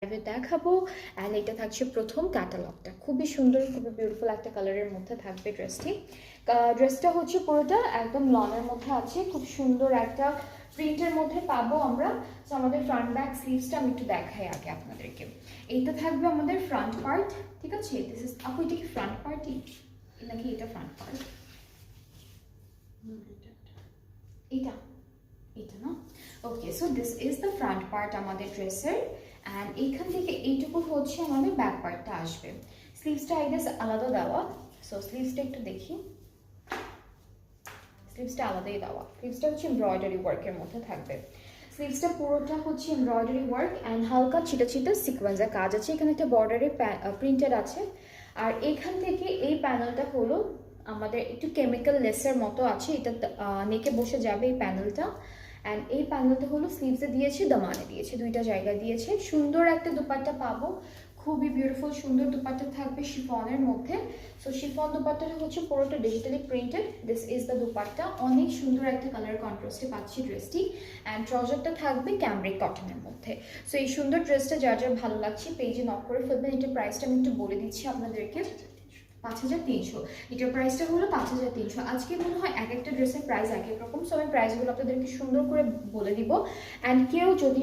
লাইভে দেখাবো। অ্যান্ড এটা থাকছে প্রথম ক্যাটালগটা, খুবই সুন্দর, খুবই বিউটিফুল একটা কালারের মধ্যে থাকবে ড্রেসটি। ড্রেসটা হচ্ছে পুরোটা একদম লনের মধ্যে আছে, খুব সুন্দর একটা প্রিন্টের মধ্যে পাবো আমরা। তো আমাদের ফ্রন্ট ব্যাক স্লিভসটা আমি একটু দেখাই আগে আপনাদেরকে। এইটা থাকবে আমাদের ফ্রন্ট পার্ট, ঠিক আছে? দিস ইজ আপু, এটা কি ফ্রন্ট পার্টই নাকি এটা ফ্রন্ট পার্ট? এটা এটা না? Okay, so this is the front part আমাদের ড্রেসের। অ্যান্ড এইখান থেকে এইটুকু হচ্ছে আমাদের ব্যাক পার্টটা আসবে। স্লিভসটা আই গেস আলাদা দেওয়া, সো স্লিভসটা একটু দেখি। স্লিভসটা আলাদাই দেওয়া, স্লিভসটা হচ্ছে এমব্রয়ডারি ওয়ার্কের মধ্যে থাকবে। স্লিভসটা পুরোটা হচ্ছে এমব্রয়ডারি ওয়ার্ক অ্যান্ড হালকা ছিটা ছিটা সিকোয়েন্সের কাজ আছে। এখানে একটা বর্ডারে প্রিন্টেড আছে। আর এইখান থেকে এই প্যানেলটা হলো আমাদের একটু কেমিক্যাল লেসের মতো আছে, এটা নেকে বসে যাবে এই প্যানেলটা। অ্যান্ড এই প্যানেলটা হলো স্লিভসে দিয়েছে, দামানে দিয়েছে, দুইটা জায়গায় দিয়েছে। সুন্দর একটা দুপাট্টা পাবো, খুবই বিউটিফুল সুন্দর দুপাট্টা থাকবে শিফনের মধ্যে। সো শিফন দুপাট্টাটা হচ্ছে পুরোটা digitally printed. This is the dupatta, অনেক সুন্দর একটা কালার কন্ট্রাস্টে পাচ্ছি ড্রেসটি। অ্যান্ড ট্রাউজারটা থাকবে ক্যামব্রিক কটনের মধ্যে। সো এই সুন্দর ড্রেসটা যার যার ভালো লাগছে পেজে নক করে ফেলবেন। এটার প্রাইসটা আমি একটু বলে দিচ্ছি আপনাদেরকে, 5300। এটার প্রাইসটা হলো 5300। আজকে মনে হয় এক একটা ড্রেসের প্রাইস এক এক রকম, সো আমি প্রাইসগুলো আপনাদেরকে সুন্দর করে বলে দিব। অ্যান্ড কেউ যদি